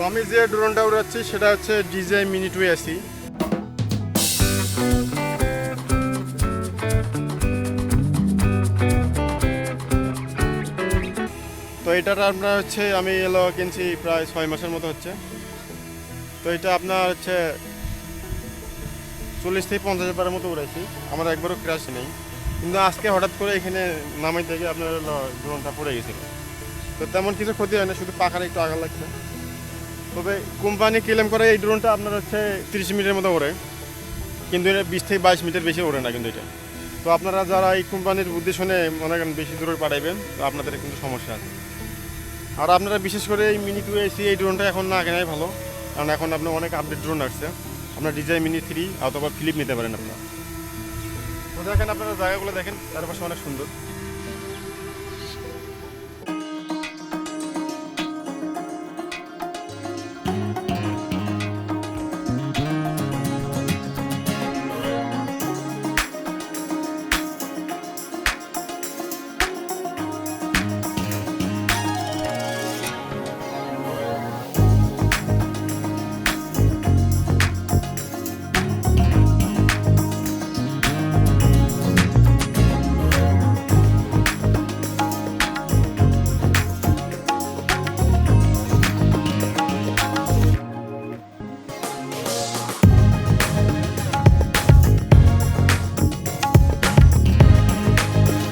আমি যে ড্রোনটা উড়াচ্ছি সেটা হচ্ছে DJI Mini 280। তো এটার আপনার হচ্ছে আমি কিনছি প্রায় 6 মাসের মতো হচ্ছে। তো এটা আপনার হচ্ছে 40 থেকে 50 হাজারের মতো উড়াইছি, আমার একবারও ক্র্যাশ নেই। কিন্তু আজকে হঠাৎ করে এখানে নামাই থেকে আপনার ড্রোনটা পড়ে গেছিল। তো তেমন কিছু ক্ষতি হয় না, শুধু পাখার একটু আঘাত লাগছে। তবে কোম্পানি ক্লেম করে এই ড্রোনটা আপনার হচ্ছে 30 মিনিটের মতো ওড়ে, কিন্তু এটা 20 থেকে 22 মিনিটের বেশি ওড়ে না কিন্তু এটা। তো আপনারা যারা এই কোম্পানির বুদ্ধি শুনে মনে করেন বেশি দূরে পাঠাইবেন, তো আপনাদের কিন্তু সমস্যা আছে। আর আপনারা বিশেষ করে এই মিনি 280 এই ড্রোনটা এখন না কেনাই ভালো, কারণ এখন আপনার অনেক আপডেট ড্রোন আসছে। আপনার DJI Mini 3 অথবা ফিলিপ নিতে পারেন আপনারা। তো দেখেন আপনারা জায়গাগুলো দেখেন, চারপাশে অনেক সুন্দর।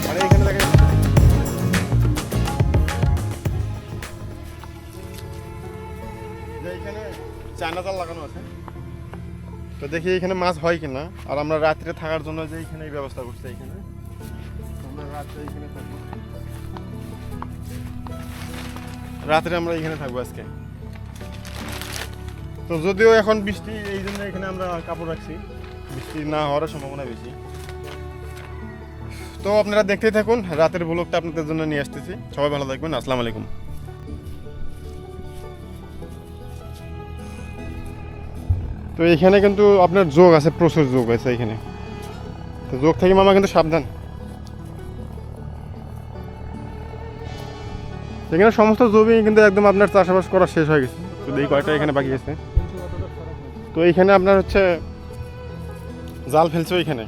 মানে এখানে দেখেন যে এখানে চায়না জাল লাগানো আছে। তো দেখি এখানে মাছ হয় কিনা। আর আমরা রাত্রে থাকার জন্য যে এখানে এই ব্যবস্থা করছি, এখানে আমরা রাত্রে এখানে থাকবো, রাত্রে আমরা এখানে থাকবো আজকে। তো যদিও এখন বৃষ্টি, এই জন্য এখানে আমরা কাপড় রাখছি, বৃষ্টি না হওয়ার সম্ভাবনা বেশি। তো আপনারা দেখতেই থাকুন, রাতের ব্লগটা আপনাদের জন্য নিয়ে আসতেছি। সবাই ভালো থাকবেন, আসসালামু আলাইকুম। তো এখানে কিন্তু আপনার যোগ আছে, প্রচুর যোগ আছে এখানে। তো যোগ থেকে মামা কিন্তু সাবধান। এখানে সমস্ত জমি কিন্তু একদম আপনার চাষাবাস করা শেষ হয়ে গেছে, শুধু এই কয়টা এখানে বাকি আছে। তো এইখানে আপনার হচ্ছে জাল ফেলছে ওইখানে।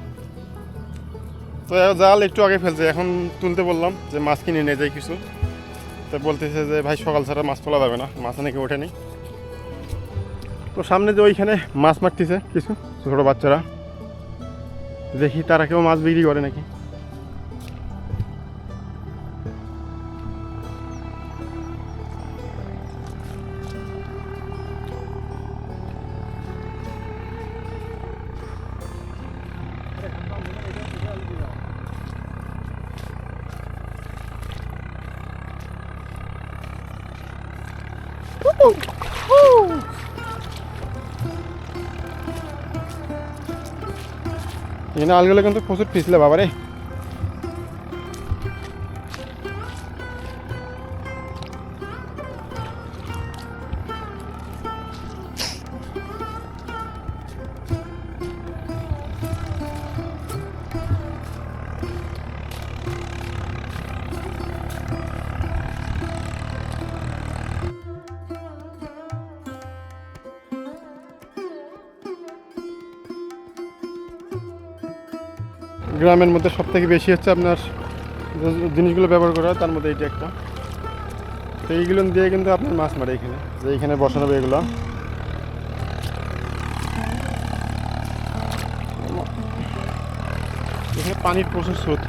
তো জাল একটু আগে ফেলছে, এখন তুলতে বললাম যে মাছ কিনে নিয়ে যাই কিছু। তো বলতেছে যে ভাই সকাল ছাড়া মাছ তোলা যাবে না, মাছ নাকি ওঠেনি। তো সামনে যে ওইখানে মাছ মারতেছে কিছু ছোটো বাচ্চারা, দেখি তারা কেউ মাছ বিক্রি করে নাকি। এখানে আলগুলো কিন্তু প্রচুর পিছলে বাবারে। গ্রামের মধ্যে সব থেকে বেশি হচ্ছে আপনার জিনিসগুলো ব্যবহার করা হয়, তার মধ্যে এইটা একটা। তো এইগুলো দিয়ে কিন্তু আপনার মাছ মারে এখানে, যে এইখানে বসানো হবে এগুলো। এখানে পানির প্রচুর স্রোত।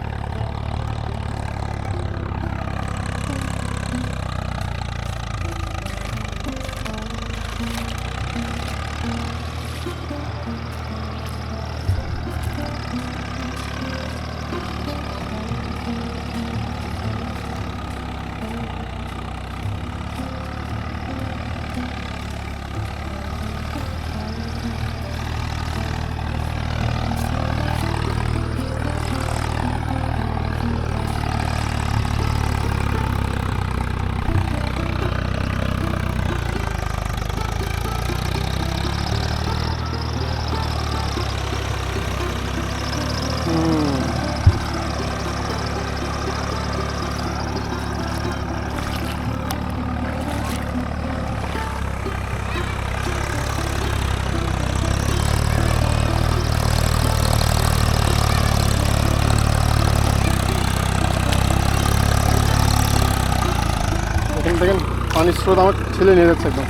পানির স্রোত আমার ছেলে নিয়ে যাচ্ছে একদম।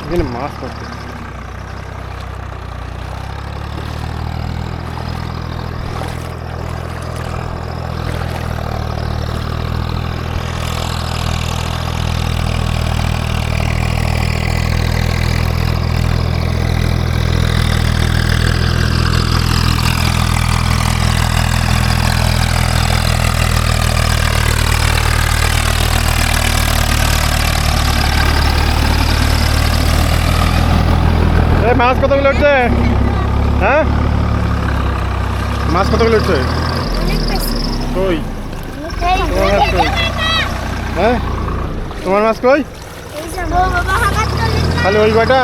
এখানে মাছ পড়ছে। মাছ কতগুলো উঠছে? হ্যাঁ, মাছ কতগুলো উঠছে? কই তোমার মাছ কই? হ্যাঁ, তোমার মাছ কই? খালি ওই কয়টা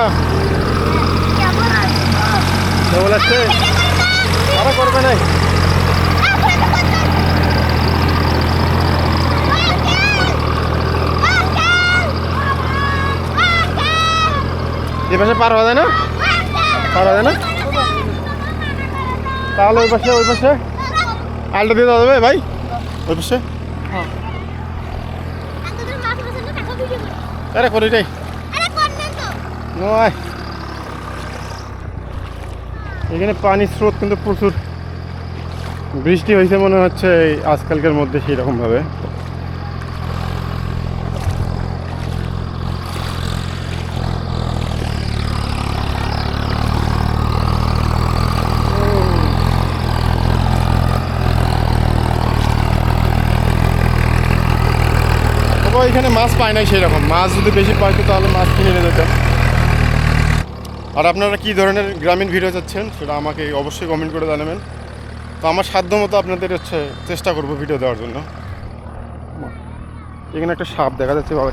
কেবল আসছে, আরো করবে নাই? এ পাশে পার হওয়া যায় না? পার হওয়া যায় না? তাহলে ওই পাশে আলটা দিয়ে দেওয়া যাবে ভাই? ওই পাশে আরে করিটাই নয়। এখানে পানির স্রোত কিন্তু প্রচুর, বৃষ্টি হয়েছে মনে হচ্ছে এই আজকালকার মধ্যে সেই রকম ভাবে। এখানে মাছ পায় নাই সেই রকম, মাছ যদি বেশি পাইতো তাহলে মাছ কিনে নিয়ে যেতাম। আর আপনারা কী ধরনের গ্রামীণ ভিডিও চাচ্ছেন সেটা আমাকে অবশ্যই কমেন্ট করে জানাবেন। তো আমার সাধ্য মতো আপনাদের চেষ্টা করব ভিডিও দেওয়ার জন্য। এখানে একটা সাপ দেখা যাচ্ছে বাবা।